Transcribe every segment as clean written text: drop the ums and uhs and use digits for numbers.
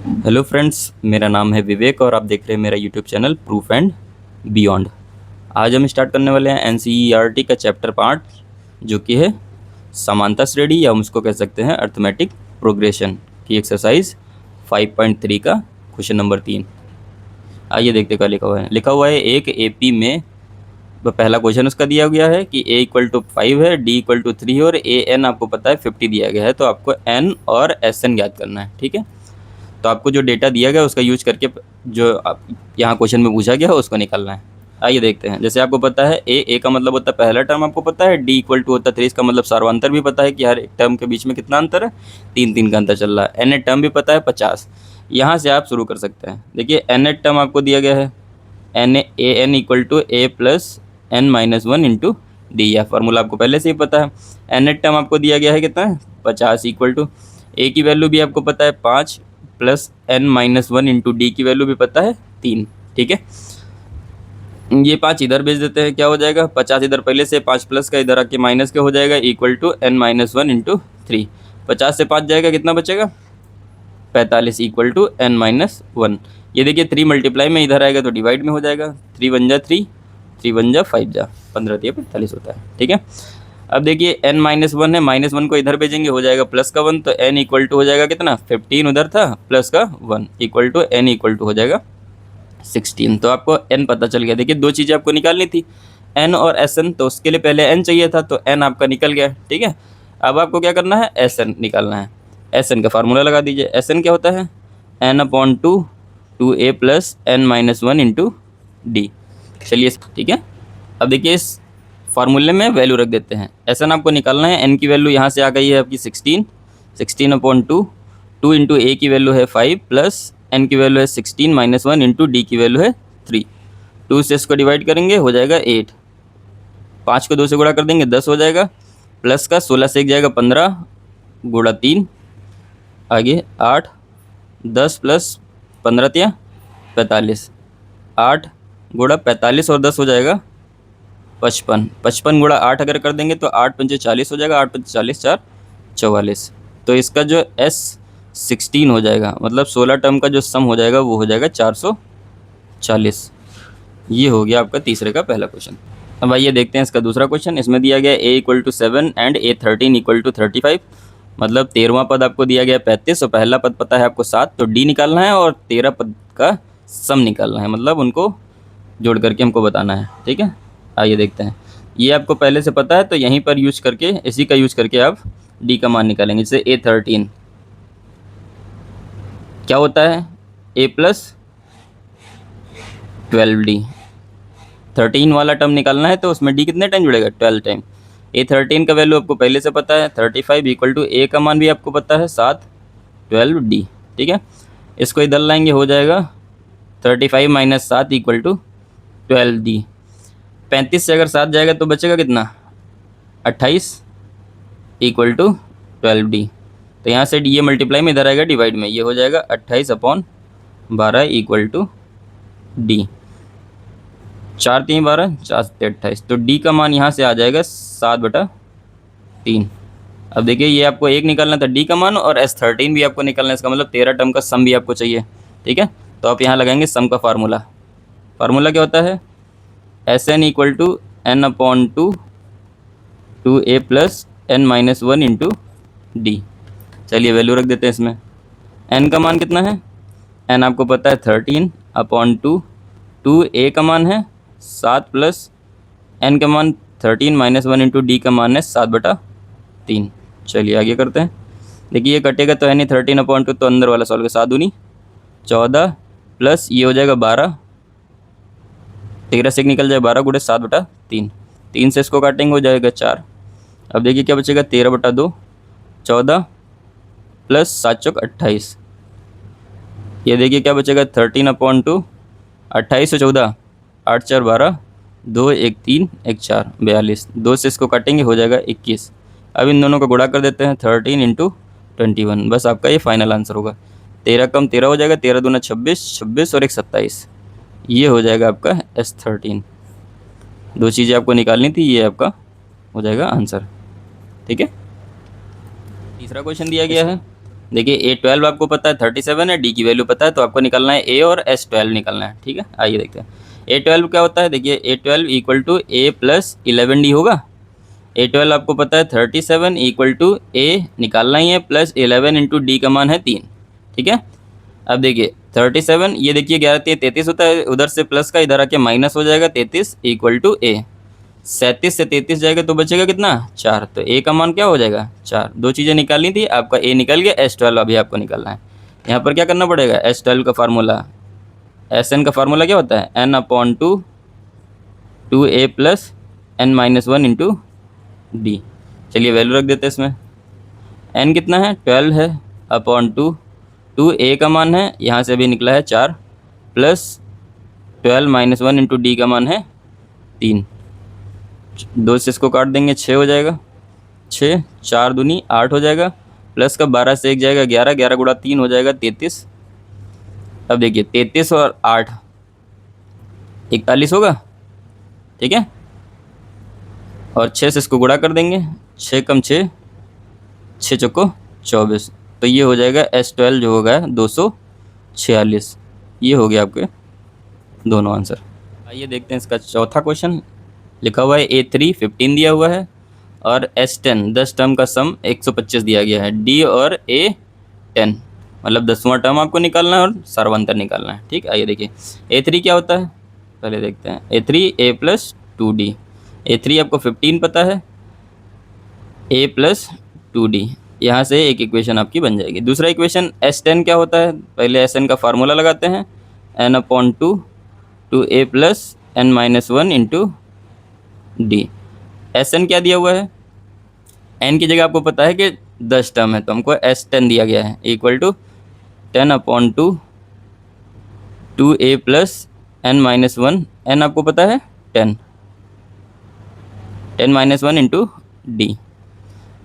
Hello friends, मेरा नाम है विवेक और आप देख रहे हैं मेरा YouTube channel proof and beyond. आज हम स्टार्ट करने वाले हैं एनसीईआरटी का चैप्टर 5 जो कि है समानता श्रेणी या हम उसको कह सकते हैं अर्थमेटिक प्रोग्रेशन की एक्सरसाइज 5.3 का क्वेश्चन नंबर 3। आइए देखते क्या लिखा हुआ है एक एपी में पहला क्वेश्चन उसका दिया गया है कि a इक्वल टू 5 है, d इक्वल टू 3 है और ए एन आपको पता है 50 दिया गया है। तो आपको n और एस एन ज्ञात करना है। ठीक है, तो आपको जो डेटा दिया गया उसका यूज करके जो आप यहाँ क्वेश्चन में पूछा गया है उसको निकालना है। आइए देखते हैं। जैसे आपको पता है ए का मतलब होता है पहला टर्म, आपको पता है डी इक्वल टू होता है 3, इसका मतलब सर्वांतर भी पता है कि हर एक टर्म के बीच में कितना अंतर है, 3 3 का अंतर चल रहा है। एन टर्म भी पता है 50। यहाँ से आप शुरू कर सकते हैं। देखिए एन टर्म आपको दिया गया है n equal to a plus n minus one into d. यह फार्मूला आपको पहले से ही पता है। एन टर्म आपको दिया गया है कितना है 50 इक्वल टू ए की वैल्यू भी आपको पता है 5 plus n minus one into d की वैल्यू भी पता है 3। ठीक है, ये 5 इधर भेज देते हैं, क्या हो जाएगा 50 इधर पहले से 5 प्लस का इधर आके माइनस का हो जाएगा equal to n minus one into 3। 50 से 5 जाएगा कितना बचेगा 45 equal to n minus one. ये देखिए 3 मल्टीप्लाई में इधर आएगा तो डिवाइड में हो जाएगा। 3 1 जा 3, 3 1 जा 5 जा 15 3 45 होता है। ठीक है, अब देखिए n माइनस वन है, माइनस वन को इधर भेजेंगे हो जाएगा प्लस का 1, तो n इक्वल टू हो जाएगा कितना 15 उधर था प्लस का 1 equal to n equal to हो जाएगा 16। तो आपको n पता चल गया। देखिए दो चीज़ें आपको निकालनी थी n और Sn, तो उसके लिए पहले n चाहिए था तो n आपका निकल गया। ठीक है, अब आपको क्या करना है Sn निकालना है। Sn का फार्मूला लगा दीजिए। Sn क्या होता है n upon two a plus n minus one into d. चलिए ठीक है, अब देखिए इस फार्मूले में वैल्यू रख देते हैं। Sn आपको निकालना है। n की वैल्यू यहाँ से आ गई है आपकी 16 अपॉन टू इंटू ए की वैल्यू है 5 प्लस n की वैल्यू है 16 माइनस वन इंटू डी की वैल्यू है 3। 2 से इसको डिवाइड करेंगे हो जाएगा 8, 5 को 2 से गुणा कर देंगे 10 हो जाएगा, प्लस का 16 से एक जाएगा 15 गुणा 3, आगे 8, 10 प्लस 15 तिया 45, 8 गुणा 45 और 10 हो जाएगा 55। 55 गुणा 8 अगर कर देंगे तो 8 पंचे 40 हो जाएगा, 8 पंचे 40 4 44। तो इसका जो S16 हो जाएगा, मतलब 16 टर्म का जो सम हो जाएगा वो हो जाएगा 440। ये हो गया आपका तीसरे का पहला क्वेश्चन। अब आइए देखते हैं इसका दूसरा क्वेश्चन। इसमें दिया गया a equal to 7 and a13 equal to 35। मतलब 13वां पद आपको दिया गया 35 और पहला पद पता है आपको 7, तो d निकालना है और 13 पद का सम निकालना है, मतलब उनको जोड़ करके हमको बताना है। ठीक है, आइए देखते हैं। ये आपको पहले से पता है तो यहीं पर यूज करके इसी का यूज करके आप डी का मान निकालेंगे। जैसे a13 क्या होता है a प्लस 12d। 13 वाला टर्म निकालना है तो उसमें d कितने टाइम जुड़ेगा 12 टाइम। a13 का वैल्यू आपको पहले से पता है 35 इक्वल टू a का मान भी आपको पता है 7 12d। ठीक है, इसको इधर लाएंगे हो जाएगा 35 माइनस 7 इक्वल टू 12d। 35 से अगर 7 जाएगा तो बचेगा कितना 28 इक्वल टू 12d। तो यहाँ से डी ये मल्टीप्लाई में इधर आएगा डिवाइड में, ये हो जाएगा 28 अपॉन 12 इक्वल टू डी। 4 3 12 4 7 28, तो डी का मान यहाँ से आ जाएगा 7/3। अब देखिए ये आपको एक निकालना था डी का मान और S13 भी आपको निकालना है, इसका मतलब 13 टर्म का सम भी आपको चाहिए। ठीक है, तो आप यहाँ लगाएंगे सम का फार्मूला। फार्मूला क्या होता है Sn equal to n upon two a plus n minus one into d. चलिए वैल्यू रख देते हैं इसमें। n का मान कितना है, n आपको पता है 13 अपॉन टू ए का मान है 7 प्लस n का मान 13 माइनस वन इंटू डी का मान है 7/3। चलिए आगे करते हैं। देखिए ये कटेगा तो n 13 अपॉन टू, तो अंदर वाला सॉल्व 7 दूनी 14 प्लस ये हो जाएगा 12, 13 से निकल जाए 12 गुणे 7/3। 3 से इसको काटेंगे हो जाएगा 4। अब देखिए क्या बचेगा 13/2 14 प्लस 7 चौक 28। ये देखिए क्या बचेगा 13 अपॉन टू 28 और 14 8 4 12 2 1 3 1 4 42। 2 से इसको काटेंगे हो जाएगा 21। अब इन दोनों को गुणा कर देते हैं 13 इंटू 21। बस आपका ये फाइनल आंसर होगा। 13 कम 13 हो जाएगा, 13 दूना 26, 26 और 1 27। ये हो जाएगा आपका S13। दो चीज़ें आपको निकालनी थी, ये आपका हो जाएगा आंसर। ठीक है, तीसरा क्वेश्चन दिया गया है देखिए A12 आपको पता है 37 है, डी की वैल्यू पता है, तो आपको निकालना है A और S12 निकालना है। ठीक है, आइए देखते हैं A12 क्या होता है। देखिए A12 equal to A plus 11D होगा। A12 आपको पता है 37 इक्वल टू A निकालना ही है प्लस 11 इंटू डी का मान है 3। ठीक है, अब देखिए 37, ये देखिए 11 33 होता है, उधर से प्लस का इधर आके माइनस हो जाएगा 33 इक्वल टू A। 37 से 33 जाएगा तो बचेगा कितना 4, तो A का मान क्या हो जाएगा 4। दो चीज़ें निकालनी थी, आपका A निकल गया, S12 अभी आपको निकालना है। यहाँ पर क्या करना पड़ेगा, S12 का फार्मूला, Sn का फार्मूला क्या होता है n/2 2A plus n-1 into d. चलिए वैल्यू रख देते हैं इसमें। n कितना है 12 है अपॉन 2, 2A का मान है यहाँ से भी निकला है 4 प्लस 12 - 1 इंटू डी का मान है 3। 2 से इसको काट देंगे 6 हो जाएगा, 6 4 दूनी 8 हो जाएगा, प्लस का 12 से 1 जाएगा 11, 11 गुणा 3 हो जाएगा 33। अब देखिए 33 और 8 41 होगा। ठीक है, और 6 से इसको गुणा कर देंगे, 6 कम 6 6 चौको 24, तो ये हो जाएगा S12 जो होगा 246। ये हो गया आपके दोनों आंसर। आइए देखते हैं इसका चौथा क्वेश्चन। लिखा हुआ है A3 15 दिया हुआ है और S10 10 टर्म का सम 125 दिया गया है। D और A10 मतलब 10वां टर्म आपको निकालना है और सर्वांतर निकालना है। ठीक, आइए देखिए A3 क्या होता है, पहले देखते हैं। A3 A plus 2D। A3 आपको 15 पता है, A प्लस 2D, यहाँ से एक इक्वेशन आपकी बन जाएगी। दूसरा इक्वेशन S10 क्या होता है, पहले Sn का फार्मूला लगाते हैं, n/2 2A plus n-1 into D. Sn क्या दिया हुआ है, n की जगह आपको पता है कि 10 टर्म है, तो हमको S10 दिया गया है equal to 10/2 2A plus n-1, n आपको पता है 10 10-1 इंटू डी।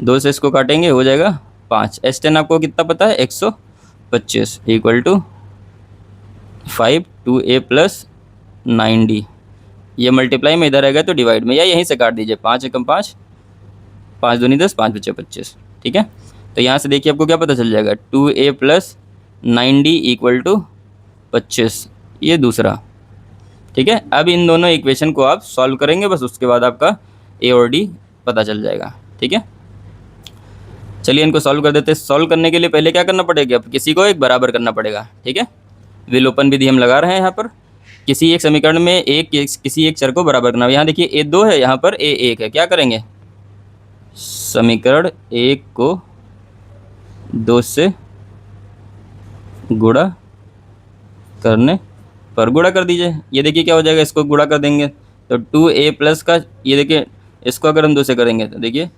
2 से इसको काटेंगे हो जाएगा 5। S10 आपको कितना पता है 125 equal to 5 2A plus 9D। ये मल्टीप्लाई में इधर आएगा तो डिवाइड में, या यहीं से काट दीजिए, 5 एकम 5, 5 दूनी 10, 5 बचे 25। ठीक है, तो यहाँ से देखिए आपको क्या पता चल जाएगा 2A plus 9D equal to 25, ये दूसरा। ठीक है, अब इन दोनों इक्वेशन को आप सॉल्व करेंगे, बस उसके बाद आपका A और D पता चल जाएगा। ठीक है, चलिए इनको सॉल्व कर देते हैं। सॉल्व करने के लिए पहले क्या करना पड़ेगा, किसी को एक बराबर करना पड़ेगा। ठीक है, विलोपन विधि हम लगा रहे हैं। यहाँ पर किसी एक समीकरण में किसी एक चर को बराबर करना। यहाँ देखिए A2 है, यहाँ पर A1 है, क्या करेंगे, समीकरण 1 को 2 से गुणा करने पर गुणा कर दीजिए। ये देखिए क्या हो जाएगा, इसको गुणा कर देंगे तो 2A प्लस का, ये देखिए इसको अगर हम 2 से करेंगे तो देखिए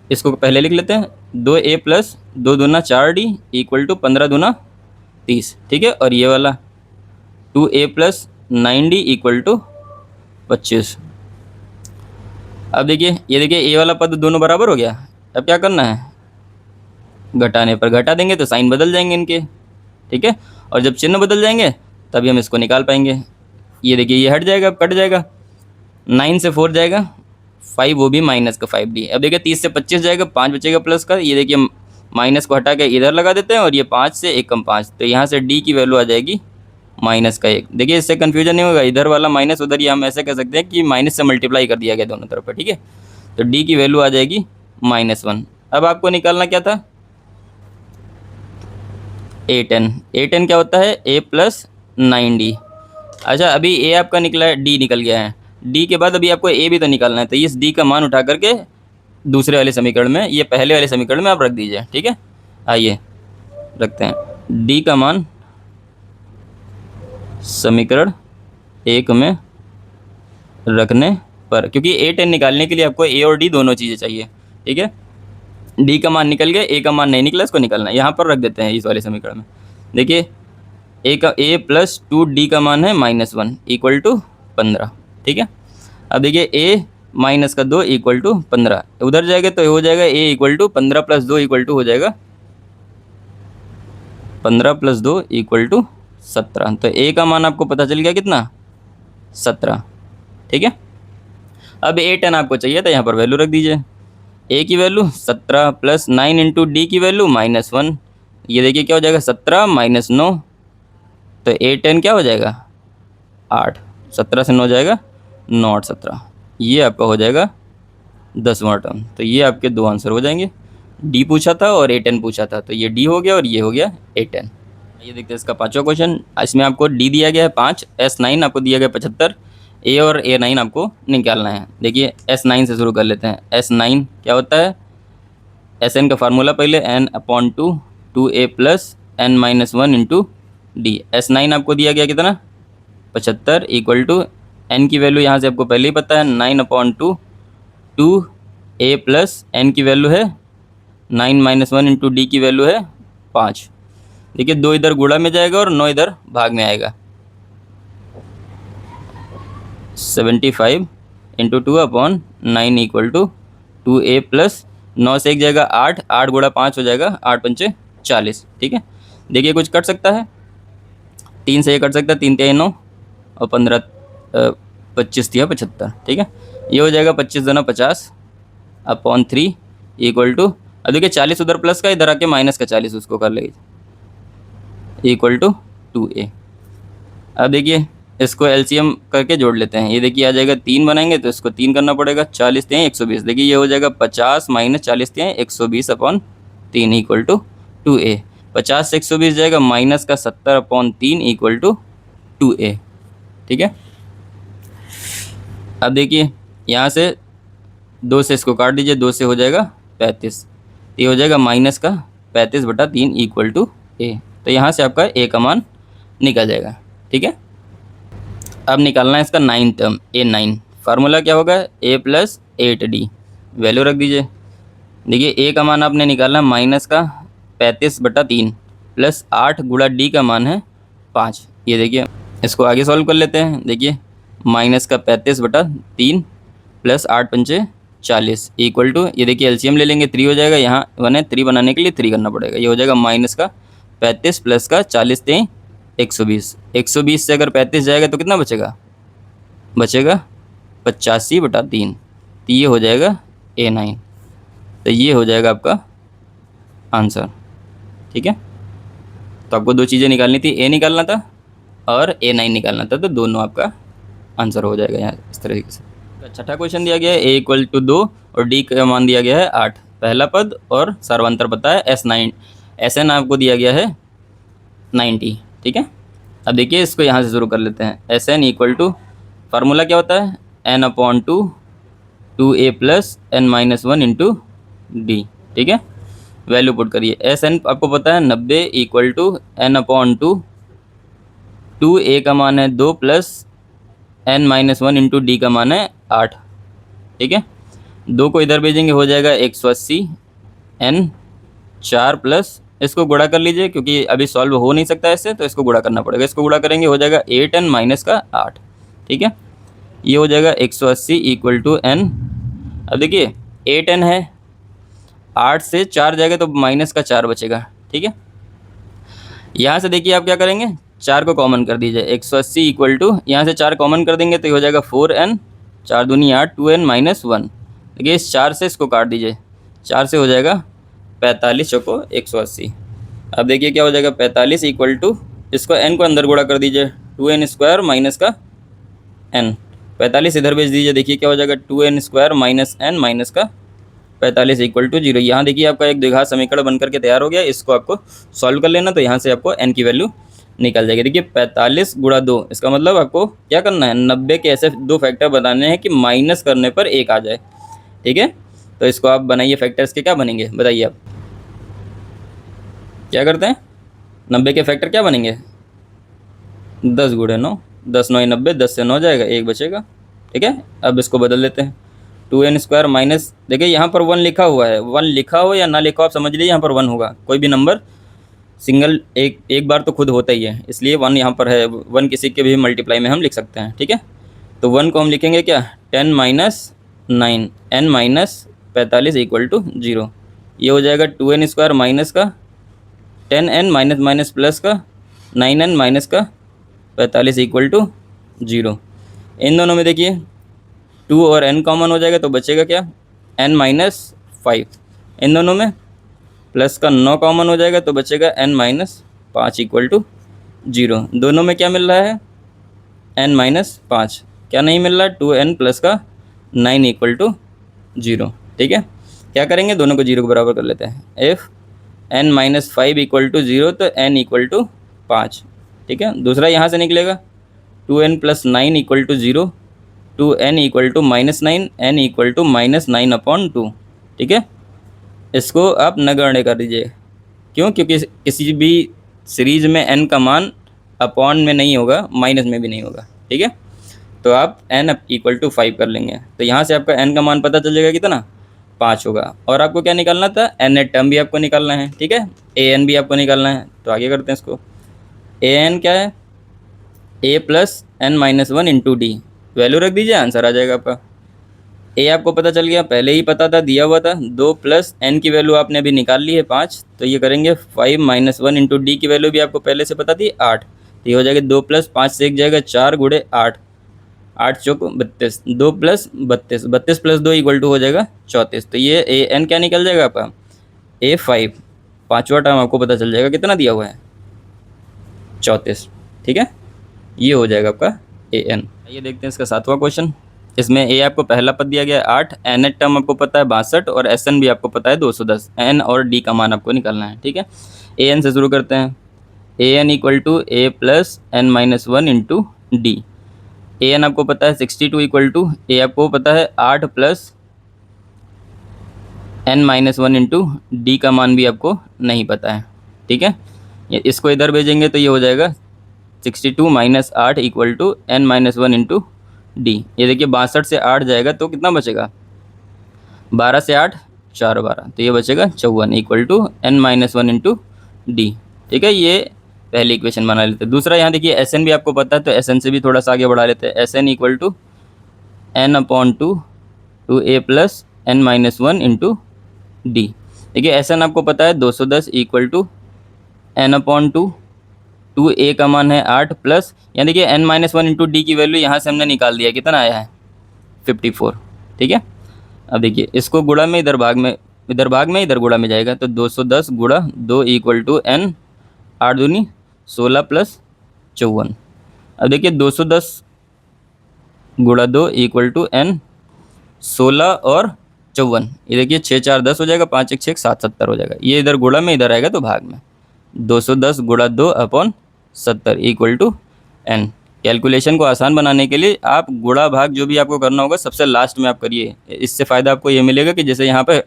इसको पहले लिख लेते हैं, 2A प्लस 2 दूना 4D इक्वल टू 15 दूना 30। ठीक है, और ये वाला 2A plus 9D equal to 25। अब देखिए ये देखिए ए वाला पद दोनों बराबर हो गया। अब क्या करना है, घटाने पर घटा देंगे तो साइन बदल जाएंगे इनके। ठीक है, और जब चिन्ह बदल जाएंगे तभी हम इसको निकाल पाएंगे। ये देखिए ये हट जाएगा, कट जाएगा, 9 से 4 जाएगा 5, वो भी माइनस का 5D। अब देखिए 30 से 25 जाएगा, 5 बचेगा प्लस का, ये देखिए माइनस को हटा के इधर लगा देते हैं और ये 5 से 1 कम 5, तो यहाँ से D की वैल्यू आ जाएगी -1। देखिए इससे कन्फ्यूजन नहीं होगा, इधर वाला माइनस उधर, ये हम ऐसे कह सकते हैं कि माइनस से मल्टीप्लाई कर दिया गया दोनों तरफ पर। ठीक है, तो D की वैल्यू आ जाएगी -1। अब आपको निकालना क्या था, A10। A10 क्या होता है, A प्लस 9D। अच्छा अभी A आपका निकला है, D निकल गया है, D के बाद अभी आपको A भी तो निकालना है, तो इस D का मान उठा करके दूसरे वाले समीकरण में, ये पहले वाले समीकरण में आप रख दीजिए। ठीक है, आइए रखते हैं D का मान समीकरण 1 में रखने पर, क्योंकि A10 निकालने के लिए आपको A और D दोनों चीज़ें चाहिए। ठीक है, D का मान निकल गया, A का मान नहीं निकला, इसको निकालना है, यहाँ पर रख देते हैं इस वाले समीकरण में। देखिए A प्लस 2D का मान है -1 इक्वल टू 15। ठीक है, अब देखिए A माइनस का 2 इक्वल टू 15, उधर जाएगा तो हो जाएगा A equal to 15 plus 2 equal to हो जाएगा 15 प्लस 2 इक्वल टू 17। तो A का मान आपको पता चल गया कितना, 17। ठीक है, अब A10 आपको चाहिए था, यहाँ पर वैल्यू रख दीजिए। A की वैल्यू 17 प्लस 9 इंटू D की वैल्यू -1, ये देखिए क्या हो जाएगा 17 माइनस 9, तो 8 10 क्या हो जाएगा 8, 17 से 9 जाएगा 9 8 17, ये आपका हो जाएगा 10वां टर्म। तो ये आपके दो आंसर हो जाएंगे, डी पूछा था और 8 10 पूछा था, तो ये डी हो गया और ये हो गया 8 10। ये देखते हैं इसका पांचवा क्वेश्चन। इसमें आपको डी दिया गया है 5, S9 आपको दिया गया 75, ए और A9 आपको निकालना है। देखिए S9 से शुरू कर लेते हैं। S9 क्या होता है, Sn का फार्मूला पहले n/2 2a plus n-1 into D. S9 आपको दिया गया कितना 75 इक्वल टू n की वैल्यू यहाँ से आपको पहले ही पता है 9/2 2a प्लस n की वैल्यू है 9-1 इंटू डी की वैल्यू है 5। देखिए 2 इधर गुणा में जाएगा और 9 इधर भाग में आएगा। 75 into 2/9 equal to 2a plus 9 से एक जाएगा 8, 8 गुणा 5 हो जाएगा 8 पंचे 40। ठीक है, देखिए कुछ कट सकता है, 3 से ये कट सकता है, 3 3 9 और 15 25 दिया 75। ठीक है, ये हो जाएगा 25 दूना 50/3 इक्वल टू, अब देखिए 40 उधर प्लस का, इधर आके माइनस का 40 उसको कर लेगी इक्वल टू 2a। अब देखिए इसको एलसीएम करके जोड़ लेते हैं। ये देखिए आ जाएगा 3 बनाएंगे तो इसको 3 करना पड़ेगा, 40 3 120। देखिए ये हो जाएगा 50 माइनस 40 3 120/3 इक्वल टू 2a। 50 से 120 जाएगा माइनस का 70/3 इक्वल टू 2a। ठीक है, अब देखिए यहाँ से 2 से इसको काट दीजिए, 2 से हो जाएगा 35, ये हो जाएगा माइनस का 35/3 इक्वल टू a। तो यहाँ से आपका a का मान निकल जाएगा। ठीक है, अब निकालना है इसका 9 टर्म A9। फार्मूला क्या होगा a प्लस 8d, वैल्यू रख दीजिए। देखिए a का मान आपने निकालना माइनस का 35/3 प्लस 8 गुणा d का मान है 5। ये देखिए इसको आगे सॉल्व कर लेते हैं। देखिए माइनस का 35/3 प्लस 8 पंचे 40 इक्वल टू, ये देखिए एलसीएम ले लेंगे, 3 हो जाएगा, यहाँ 1 है, 3 बनाने के लिए 3 करना पड़ेगा। ये हो जाएगा माइनस का 35 प्लस का 40 3 120। 120 से अगर 35 जाएगा तो कितना बचेगा, बचेगा 85/3, तो ये हो जाएगा A9। तो ये हो जाएगा आपका आंसर। ठीक है, तो आपको दो चीज़ें निकालनी थी, A निकालना था और A9 निकालना था, तो दोनों आपका आंसर हो जाएगा यहाँ इस तरीके से। छठा क्वेश्चन दिया गया है A इक्वल टू 2 और D का मान दिया गया है 8, पहला पद और सर्वांतर पता है S9, Sn आपको दिया गया है 90। ठीक है, अब देखिए इसको यहाँ से शुरू कर लेते हैं। Sn इक्वल टू, फार्मूला क्या होता है n/2 2a plus n-1 into D. ठीक है, वैल्यू पुट करिए। Sn आपको पता है 90 इक्वल टू n/2 2a का मान है 2 प्लस n-1 इंटू डी का मान है 8। ठीक है, 2 को इधर भेजेंगे हो जाएगा 180 n 4 प्लस, इसको गुणा कर लीजिए क्योंकि अभी सॉल्व हो नहीं सकता ऐसे, तो इसको गुणा करना पड़ेगा। इसको गुणा करेंगे हो जाएगा 8n माइनस का 8। ठीक है, ये हो जाएगा 180 इक्वल टू n। अब देखिए 8n है, 8 से 4 जाएगा तो माइनस का 4 बचेगा। ठीक है, यहाँ से देखिए आप क्या करेंगे, 4 को कॉमन कर दीजिए। 180 इक्वल टू, यहाँ से 4 कॉमन कर देंगे तो ये हो जाएगा 4n, 4 दूनी 8 2n माइनस 1। देखिए इस 4 से इसको काट दीजिए, 4 से हो जाएगा 45 चौको 180। अब देखिए क्या हो जाएगा 45 इक्वल टू, इसको n को अंदर गुणा कर दीजिए, 2n स्क्वायर माइनस का n, 45 इधर भेज दीजिए। देखिए क्या हो जाएगा 2n square minus n minus का 45 इक्वल टू 0। यहाँ देखिए आपका एक द्विघात समीकरण बनकर के तैयार हो गया। इसको आपको सॉल्व कर लेना, तो यहाँ से आपको n की वैल्यू निकल जाएगी। देखिए 45 गुणा 2, इसका मतलब आपको क्या करना है, 90 के ऐसे दो फैक्टर बताने हैं कि माइनस करने पर 1 आ जाए। ठीक है, तो इसको आप बनाइए, फैक्टर्स के क्या बनेंगे बताइए आप क्या करते हैं। 90 के फैक्टर क्या बनेंगे, 10 गुणे 9, 10 9 90, 10 से 9 जाएगा, 1 बचेगा। ठीक है, अब इसको बदल लेते हैं, 2n स्क्वायर माइनस, देखिए यहाँ पर 1 लिखा हुआ है, 1 लिखा हो या ना लिखा हो आप समझ लीजिए यहाँ पर 1 होगा। कोई भी नंबर सिंगल एक बार तो खुद होता ही है, इसलिए 1 यहाँ पर है। 1 किसी के भी मल्टीप्लाई में हम लिख सकते हैं। ठीक है, तो 1 को हम लिखेंगे क्या, 10 minus 9 n minus 45 equal to 0। ये हो जाएगा 2n स्क्वायर माइनस का 10n माइनस माइनस प्लस का 9n माइनस का 45 इक्वल टू 0। इन दोनों में देखिए 2 और n कॉमन हो जाएगा तो बचेगा क्या, n माइनस 5। इन दोनों में प्लस का 9 कॉमन हो जाएगा तो बचेगा n-5 इक्वल टू 0। दोनों में क्या मिल रहा है, n-5। क्या नहीं मिल रहा है, 2n प्लस का 9 इक्वल टू 0। ठीक है, क्या करेंगे, दोनों को 0 के बराबर कर लेते हैं। इफ़ n-5 इक्वल टू 0 तो n इक्वल टू 5। ठीक है, दूसरा यहाँ से निकलेगा 2n plus 9 equal to 0, 2n equal to -9, n equal to -9/2। ठीक है, इसको आप नगण्य कर दीजिए। क्यों, क्योंकि किसी भी सीरीज में n का मान अपॉन में नहीं होगा, माइनस में भी नहीं होगा। ठीक है, तो आप n इक्वल टू 5 कर लेंगे, तो यहाँ से आपका n का मान पता चल जाएगा कितना, 5 होगा। और आपको क्या निकालना था, n टर्म भी आपको निकालना है। ठीक है, an भी आपको निकालना है। तो आगे करते हैं इसको। an क्या है, a plus n-1 into D, value रख दीजिए, आंसर आ जाएगा आपका। ए आपको पता चल गया, पहले ही पता था, दिया हुआ था। 2 प्लस n की वैल्यू आपने अभी निकाल ली है 5, तो ये करेंगे 5-1 इंटू डी की वैल्यू भी आपको पहले से पता थी 8, तो ये हो जाएगा 2 प्लस 5 से 1 जाएगा 4 गुणे 8, 8 चौक 32, 2 प्लस 32, 32 प्लस 2 इक्वल टू हो जाएगा 34। तो ये ए एन क्या निकल जाएगा आपका, A5, पाँचवा टर्म आपको पता चल जाएगा कितना दिया हुआ है, 34। ठीक है, ये हो जाएगा आपका an। ये देखते हैं इसका 7वां क्वेश्चन। इसमें a आपको पहला पद दिया गया है 8, n टर्म आपको पता है 62 और sn भी आपको पता है 210। n और d का मान आपको निकालना है। ठीक है, an से शुरू करते हैं। an equal to a plus n-1 into d. an आपको पता है 62 इक्वल टू a आपको पता है 8 प्लस n-1 इंटू डी का मान भी आपको नहीं पता है। ठीक है, इसको इधर भेजेंगे तो ये हो जाएगा 62 minus 8 equal to n-1 into d. ये देखिए 62 से 8 जाएगा तो कितना बचेगा, 12 से 8 4 12, तो ये बचेगा 54 equal to n-1 into D. ठीक है, ये पहली इक्वेशन बना लेते हैं। दूसरा यहाँ देखिए एस एन भी आपको पता है, तो एस एन से भी थोड़ा सा आगे बढ़ा लेते हैं। S n equal to n/2 2a plus n-1 into d. देखिए एस एन आपको पता है 210 इक्वल टू n/2, 2a का मान है 8 प्लस, यहाँ देखिए n-1 इंटू डी की वैल्यू यहाँ से हमने निकाल दिया, कितना आया है 54। ठीक है, अब देखिए इसको गुणा में इधर भाग में, इधर भाग में इधर गुणा में जाएगा, तो 210 गुणा 2 इक्वल टू n, 8 दूनी 16 प्लस 54। अब देखिए 210 गुणा 2 इक्वल टू n, 16 और 54, ये देखिए 6 4 10 हो जाएगा, 5 1 6 7 70 हो जाएगा। ये इधर गुणा में इधर आएगा तो भाग में, 210 गुणा 2 upon 70 equal to n। Calculation को आसान बनाने के लिए आप गुणा भाग जो भी आपको करना होगा सबसे लास्ट में आप करिए। इससे फ़ायदा आपको ये मिलेगा कि जैसे यहाँ पे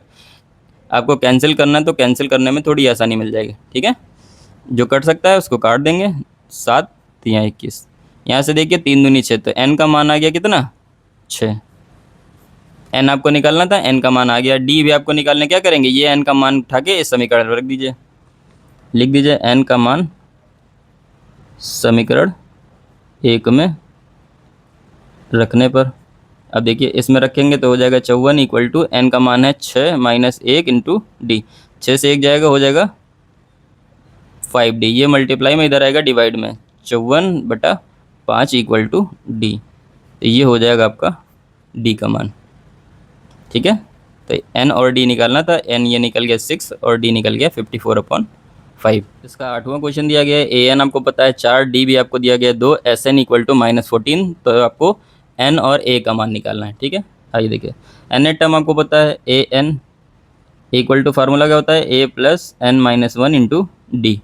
आपको कैंसिल करना है तो कैंसिल करने में थोड़ी आसानी मिल जाएगी। ठीक है, जो कट सकता है उसको काट देंगे। 7 या 21, यहाँ से देखिए 3 दूनी 6, तो n का मान आ गया कितना 6। n आपको निकालना था, n का मान आ गया। d भी आपको निकालने, क्या करेंगे, ये n का मान उठा के इस समीकरण में रख दीजिए, लिख दीजिए n का मान समीकरण 1 में रखने पर। अब देखिए इसमें रखेंगे तो हो जाएगा 54 इक्वल टू n का मान है 6 माइनस 1 इंटू डी। 6 से 1 जाएगा, हो जाएगा 5d। ये मल्टीप्लाई में इधर आएगा डिवाइड में, 54/5 इक्वल टू डी। तो ये हो जाएगा आपका d का मान। ठीक है, तो n और d निकालना था, n ये निकल गया 6 और d निकल गया 54/5। इसका 8वां क्वेश्चन दिया गया है। ए एन आपको पता है 4, डी भी आपको दिया गया है 2, एस एन इक्वल टू -14, तो आपको n और a का मान निकालना है। ठीक है, आइए देखिए n टर्म आपको पता है A N equal to formula क्या होता है, a plus n-1 into d.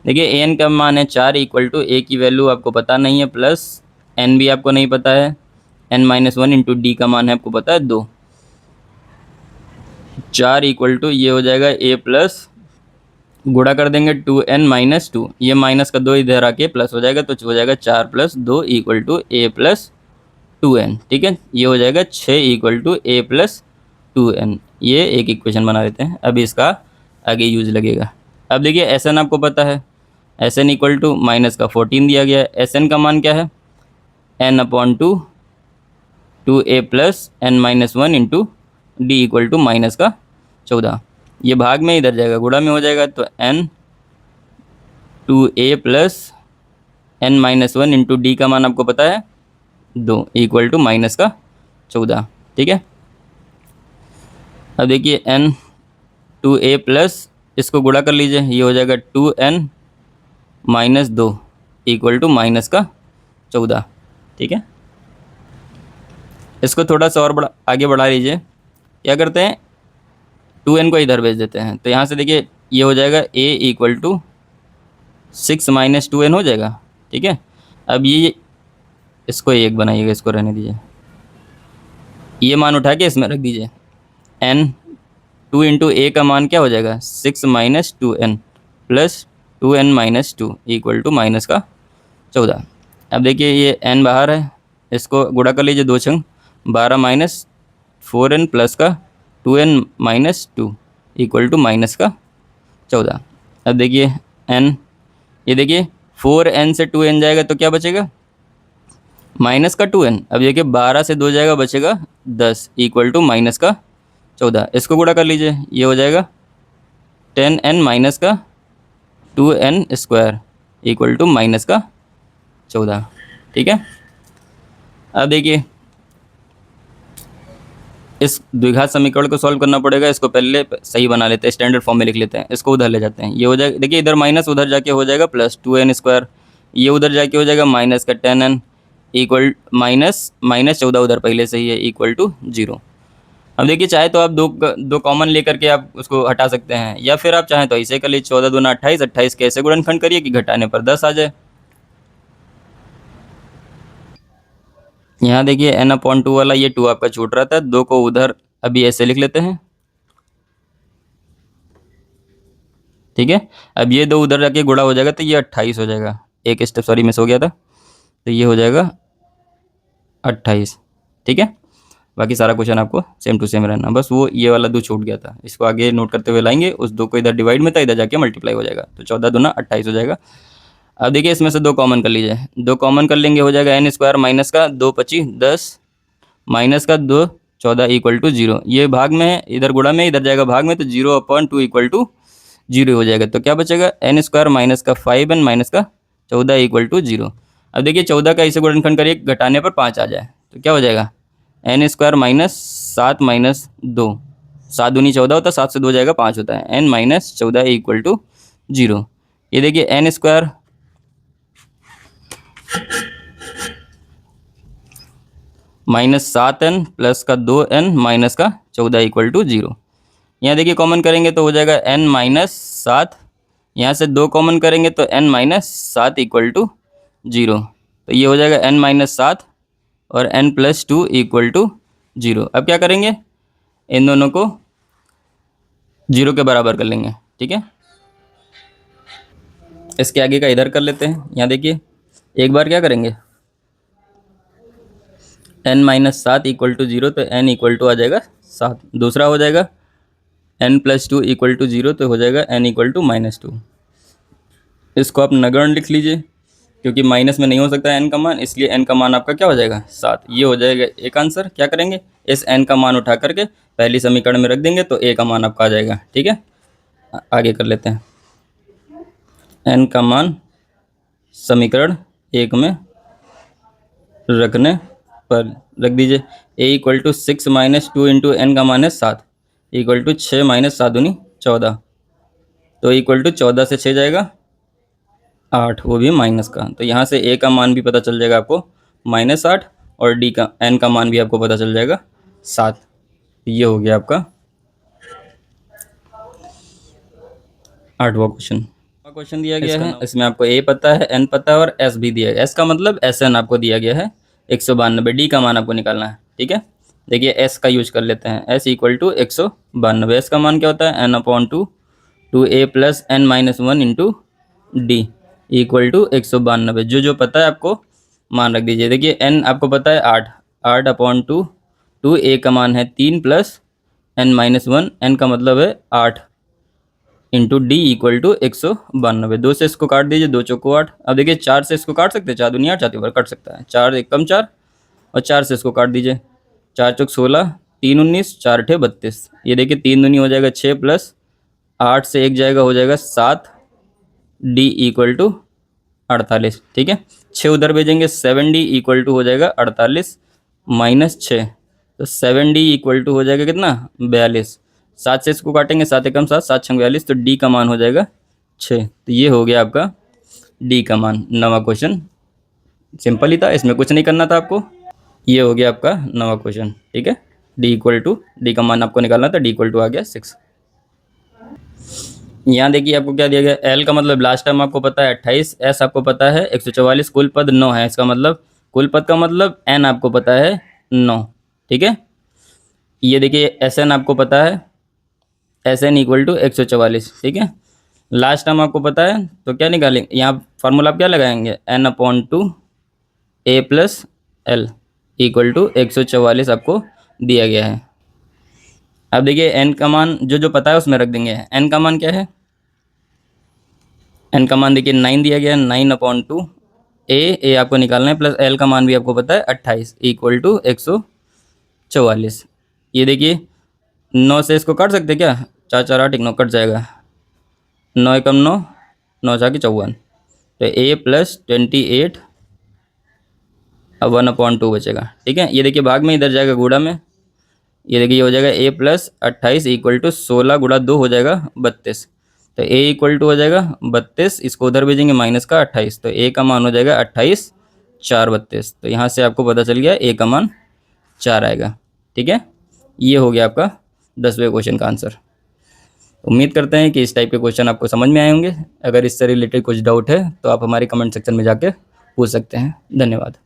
देखिए ए एन का मान है 4 इक्वल टू a की वैल्यू आपको पता नहीं है, प्लस n भी आपको नहीं पता है, n-1 इंटू डी का मान है आपको पता है 2। 4 इक्वल टू ये हो जाएगा a प्लस, गुणा कर देंगे 2n-2, ये माइनस का 2 इधर आके प्लस हो जाएगा, तो हो जाएगा 4 plus 2 equal to a plus 2n। ठीक है, ये हो जाएगा 6 equal to a plus 2n। ये एक इक्वेशन बना लेते हैं, अभी इसका आगे यूज लगेगा। अब देखिए एस एन आपको पता है, s n equal to minus का 14 दिया गया है। एस एन का मान क्या है, n/2 2a plus n-1 into d equal to minus का 14। ये भाग में इधर जाएगा, गुणा में हो जाएगा, तो n 2a plus n-1 into D का मान आपको पता है 2 इक्वल टू माइनस का 14। ठीक है, अब देखिए n 2a प्लस इसको गुणा कर लीजिए, ये हो जाएगा 2n minus 2 equal to minus का 14। ठीक है, इसको थोड़ा सा और आगे बढ़ा लीजिए। क्या करते हैं, 2n को इधर भेज देते हैं, तो यहाँ से देखिए ये हो जाएगा a equal to 6 minus 2n हो जाएगा। ठीक है, अब ये इसको 1 बनाइएगा, इसको रहने दीजिए, ये मान उठा के इसमें रख दीजिए। n 2 इंटू ए का मान क्या हो जाएगा, 6 minus 2n plus 2n minus 2 equal to minus का 14। अब देखिए ये n बाहर है, इसको गुणा कर लीजिए, 2 छंग 12 माइनस 4n प्लस का 2n minus 2 equal to minus का 14। अब देखिए n, ये देखिए 4n से 2n जाएगा तो क्या बचेगा, माइनस का 2n। अब देखिए 12 से 2 जाएगा, बचेगा 10 इक्वल टू माइनस का 14। इसको गुणा कर लीजिए, ये हो जाएगा 10n माइनस का 2n square equal to minus का 14। ठीक है, अब देखिए इस द्विघात समीकरण को सॉल्व करना पड़ेगा। इसको पहले सही बना लेते हैं, स्टैंडर्ड फॉर्म में लिख लेते हैं, इसको उधर ले जाते हैं। ये हो जाएगा, देखिए इधर माइनस, उधर जाके हो जाएगा प्लस 2n स्क्वायर, ये उधर जाके हो जाएगा माइनस का 10n इक्वल माइनस 14 उधर पहले से ही है इक्वल टू 0। अब देखिए चाहे तो आप दो कॉमन लेकर के आप उसको हटा सकते हैं, या फिर आप चाहें तो ऐसे कर लीजिए, 14 दूना 28, 28 के ऐसे गुणनखंड करिए कि घटाने पर 10 आ जाए। यहाँ देखिए n/2 वाला ये 2 आपका छूट रहा था, 2 को उधर अभी ऐसे लिख लेते हैं। ठीक है, अब ये 2 उधर जाके गुणा हो जाएगा तो ये 28 हो जाएगा, एक स्टेप सॉरी मिस हो गया था, तो ये हो जाएगा 28। ठीक है, बाकी सारा क्वेश्चन आपको सेम टू सेम रहना, बस वो ये वाला 2 छूट गया था, इसको आगे नोट करते हुए लाएंगे। उस 2 को इधर डिवाइड में था, इधर जाके मल्टीप्लाई हो जाएगा, तो 14 दूना 28 हो जाएगा। अब देखिए इसमें से 2 कॉमन कर लीजिए, 2 कॉमन कर लेंगे, हो जाएगा n स्क्वायर माइनस का 2 25 10 माइनस का 2 14 इक्वल टू 0। ये भाग में है, इधर गुणा में, इधर जाएगा भाग में, तो 0/2 इक्वल टू 0 हो जाएगा। तो क्या बचेगा, n स्क्वायर माइनस का 5n माइनस का 14 इक्वल टू 0। अब देखिए 14 का ऐसे गुणनखंड करिए घटाने पर 5 आ जाए, तो क्या हो जाएगा, n स्क्वायर माइनस 7 माइनस 2, 7 दूनी 14 होता है, 7 से 2 जाएगा 5 होता है, n माइनस 14 इक्वल टू 0। ये देखिए n square minus 7n plus का 2n माइनस का 14 इक्वल टू 0। यहाँ देखिए कॉमन करेंगे तो हो जाएगा n माइनस 7, यहाँ से 2 कॉमन करेंगे तो n माइनस 7 इक्वल टू 0। तो ये हो जाएगा n माइनस 7 और n प्लस 2 इक्वल टू 0। अब क्या करेंगे, इन दोनों को 0 के बराबर कर लेंगे। ठीक है, इसके आगे का इधर कर लेते हैं। यहाँ देखिए एक बार क्या करेंगे, n माइनस 7 इक्वल टू 0, तो n इक्वल टू आ जाएगा 7। दूसरा हो जाएगा n प्लस 2 इक्वल टू 0, तो हो जाएगा n इक्वल टू माइनस 2। इसको आप नगण्य लिख लीजिए, क्योंकि माइनस में नहीं हो सकता n का मान, इसलिए n का मान आपका क्या हो जाएगा 7। ये हो जाएगा एक आंसर। क्या करेंगे, इस n का मान उठा करके पहली समीकरण में रख देंगे, तो a का मान आपका आ जाएगा। ठीक है, आगे कर लेते हैं। n का मान समीकरण 1 में रखने पर रख दीजिए, a equal to 6 minus 2 into n का मान है 7 इक्वल टू 6 माइनस 7 दूनी 14, तो इक्वल टू 14 से 6 जाएगा 8, वो भी माइनस का। तो यहाँ से a का मान भी पता चल जाएगा आपको -8, और d का n का मान भी आपको पता चल जाएगा 7। ये हो गया आपका 8वां क्वेश्चन दिया गया है। इसमें आपको a पता है, n पता है, और s भी दिया गया है। s का मतलब SN आपको दिया गया है 192। d का मान आपको निकालना है। ठीक है, देखिए s का यूज कर लेते हैं, s इक्वल टू 192। s का मान क्या होता है, n/2 2a plus n minus 1 into d equal to 192। जो पता है आपको मान रख दीजिए। देखिए n आपको पता है 8, 8/2 2a का मान है 3 प्लस n माइनस 1, n का मतलब है 8 इंटू डी इक्वल टू 192। 2 से इसको काट दीजिए, 2 चौको 8। अब देखिए 4 से इसको काट सकते हैं, 4 दूनी 8, 4 बार कट सकता है, 4 एक कम 4, और 4 से इसको काट दीजिए, 4 चौक 16, 3 19, 4 अठे 32। ये देखिए 3 दूनी हो जाएगा 6 प्लस 8 से 1 जाएगा, हो जाएगा 7, डी इक्वल टू 48। ठीक है, 6 उधर भेजेंगे, 7d इक्वल टू हो जाएगा 48 माइनस 6, तो 7d इक्वल टू हो जाएगा कितना 42। 7 से इसको काटेंगे, 7 एकम 7, 7 छंग 42, तो डी का मान हो जाएगा 6। तो ये हो गया आपका डी का मान। 9वां क्वेश्चन सिंपल ही था, इसमें कुछ नहीं करना था आपको। ये हो गया आपका 9वां क्वेश्चन, ठीक है। डी का मान आपको निकालना था, डी इक्वल टू आ गया 6। यहाँ देखिए आपको क्या दिया गया, एल का मतलब लास्ट टाइम आपको पता है 28, एस आपको पता है 144, कुल पद 9 है। इसका मतलब कुल पद का मतलब एन आपको पता है 9, ठीक है। ये देखिए एस एन आपको पता है, एस एन इक्वल टू 144, ठीक है। लास्ट टाइम आपको पता है, तो क्या निकालेंगे यहाँ फार्मूला आप क्या लगाएंगे, n upon two a plus l equal to 144 आपको दिया गया है। अब देखिए एन का मान जो जो पता है उसमें रख देंगे। एन का मान क्या है, एन का मान देखिए 9 दिया गया है, 9 अपॉन टू ए आपको निकालना है, प्लस एल का मान भी आपको पता है 28 इक्वल टू 144। ये देखिए 9 से इसको काट सकते क्या, 4 4 8 9 कट जाएगा, 9 एकम 9, 9 4 54, तो ए प्लस 28 अब 1/2 बचेगा, ठीक है। ये देखिए भाग में इधर जाएगा गुणा में, ये देखिए ये हो जाएगा a प्लस 28 इक्वल टू 16 गुणा 2 हो जाएगा 32, तो a इक्वल टू हो जाएगा 32, इसको उधर भेजेंगे माइनस का 28, तो a का मान हो जाएगा 28 4 32। तो यहाँ से आपको पता चल गया a का मान 4 आएगा, ठीक है। ये हो गया आपका 10वें क्वेश्चन का आंसर। उम्मीद करते हैं कि इस टाइप के क्वेश्चन आपको समझ में आए होंगे। अगर इससे रिलेटेड कुछ डाउट है तो आप हमारे कमेंट सेक्शन में जाके पूछ सकते हैं। धन्यवाद।